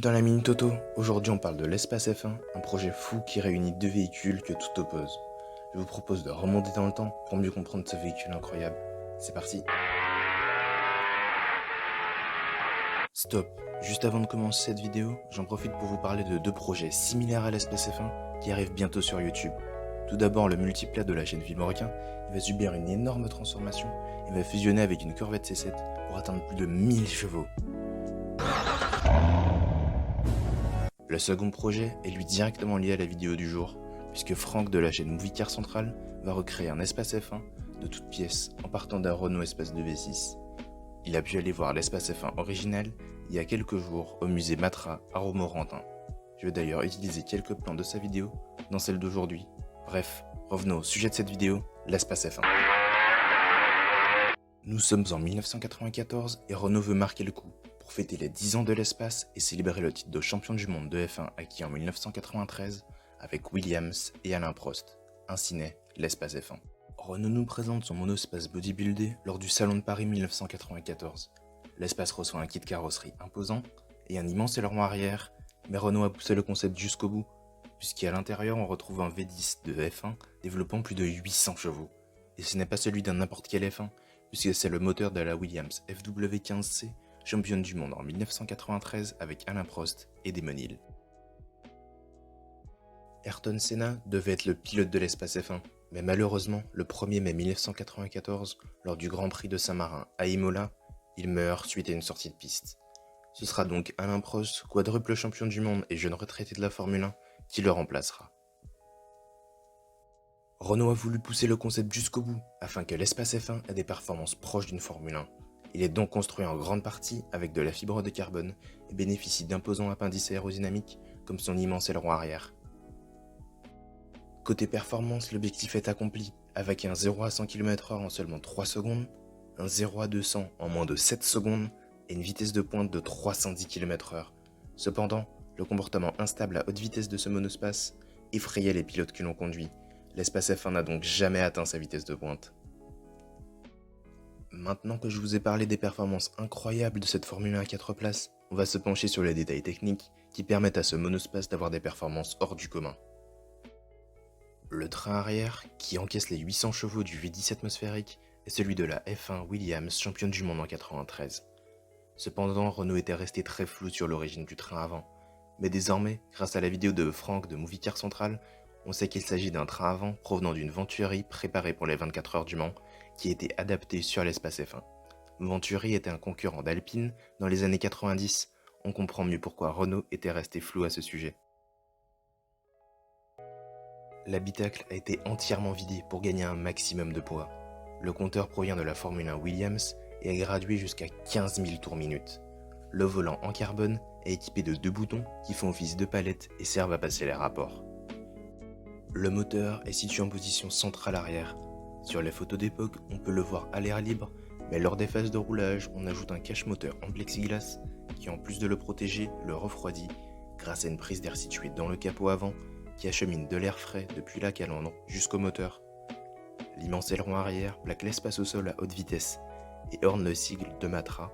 dans la Minute Auto. Aujourd'hui on parle de l'espace F1, un projet fou qui réunit deux véhicules que tout oppose. Je vous propose de remonter dans le temps pour mieux comprendre ce véhicule incroyable. C'est parti. Stop. Juste avant de commencer cette vidéo, j'en profite pour vous parler de deux projets similaires à l'espace F1 qui arrivent bientôt sur YouTube. Tout d'abord, le multiplat de la chaîne Villebrequin, il va subir une énorme transformation et va fusionner avec une Corvette C7 pour atteindre plus de 1000 chevaux. Le second projet est lui directement lié à la vidéo du jour, puisque Franck de la chaîne Movie Car Central va recréer un espace F1 de toutes pièces en partant d'un Renault Espace 2V6. Il a pu aller voir l'espace F1 original il y a quelques jours au musée Matra à Romorantin. Je vais d'ailleurs utiliser quelques plans de sa vidéo dans celle d'aujourd'hui. Bref, revenons au sujet de cette vidéo, l'espace F1. Nous sommes en 1994 et Renault veut marquer le coup pour fêter les 10 ans de l'espace et célébrer le titre de champion du monde de F1 acquis en 1993 avec Williams et Alain Prost. Ainsi naît l'espace F1. Renault nous présente son monospace bodybuildé lors du Salon de Paris 1994. L'espace reçoit un kit carrosserie imposant et un immense aileron arrière, mais Renault a poussé le concept jusqu'au bout, puisqu'à l'intérieur on retrouve un V10 de F1 développant plus de 800 chevaux. Et ce n'est pas celui d'un n'importe quel F1, puisque c'est le moteur de la Williams FW15C, championne du monde en 1993 avec Alain Prost et Damon Hill. Ayrton Senna devait être le pilote de l'espace F1, mais malheureusement, le 1er mai 1994, lors du Grand Prix de Saint-Marin à Imola, il meurt suite à une sortie de piste. Ce sera donc Alain Prost, quadruple champion du monde et jeune retraité de la Formule 1, qui le remplacera. Renault a voulu pousser le concept jusqu'au bout, afin que l'espace F1 ait des performances proches d'une Formule 1. Il est donc construit en grande partie avec de la fibre de carbone et bénéficie d'imposants appendices aérodynamiques comme son immense aileron arrière. Côté performance, l'objectif est accompli, avec un 0 à 100 km/h en seulement 3 secondes, un 0 à 200 en moins de 7 secondes et une vitesse de pointe de 310 km/h. Cependant, le comportement instable à haute vitesse de ce monospace effrayait les pilotes qui l'ont conduit. L'espace F1 n'a donc jamais atteint sa vitesse de pointe. Maintenant que je vous ai parlé des performances incroyables de cette Formule 1 à 4 places, on va se pencher sur les détails techniques qui permettent à ce monospace d'avoir des performances hors du commun. Le train arrière, qui encaisse les 800 chevaux du V10 atmosphérique, est celui de la F1 Williams, championne du monde en 93. Cependant, Renault était resté très flou sur l'origine du train avant, mais désormais, grâce à la vidéo de Franck de Movie Car Central, on sait qu'il s'agit d'un train avant provenant d'une Venturi préparée pour les 24 heures du Mans, qui a été adapté sur l'espace F1. Venturi était un concurrent d'Alpine dans les années 90, on comprend mieux pourquoi Renault était resté flou à ce sujet. L'habitacle a été entièrement vidé pour gagner un maximum de poids. Le compteur provient de la Formule 1 Williams et est gradué jusqu'à 15 000 tours minute. Le volant en carbone est équipé de 2 boutons qui font office de palettes et servent à passer les rapports. Le moteur est situé en position centrale arrière. Sur les photos d'époque, on peut le voir à l'air libre, mais lors des phases de roulage, on ajoute un cache-moteur en plexiglas qui, en plus de le protéger, le refroidit grâce à une prise d'air située dans le capot avant qui achemine de l'air frais depuis la calandre jusqu'au moteur. L'immense aileron arrière plaque l'espace au sol à haute vitesse et orne le sigle de Matra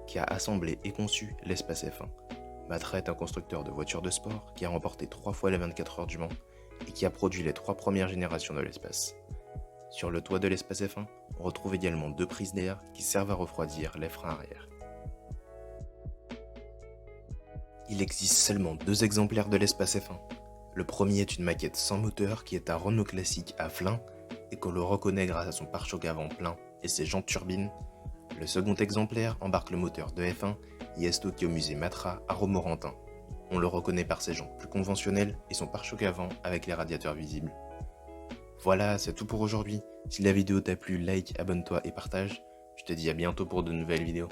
qui a assemblé et conçu l'espace F1. Matra est un constructeur de voitures de sport qui a remporté 3 fois les 24 heures du Mans et qui a produit les 3 premières générations de l'espace. Sur le toit de l'espace F1, on retrouve également 2 prises d'air qui servent à refroidir les freins arrière. Il existe seulement 2 exemplaires de l'espace F1. Le premier est une maquette sans moteur qui est un Renault classique à flin et qu'on le reconnaît grâce à son pare-choc avant plein et ses jantes turbines. Le second exemplaire embarque le moteur de F1 et est stocké au musée Matra à Romorantin. On le reconnaît par ses jantes plus conventionnelles et son pare-choc avant avec les radiateurs visibles. Voilà, c'est tout pour aujourd'hui. Si la vidéo t'a plu, like, abonne-toi et partage. Je te dis à bientôt pour de nouvelles vidéos.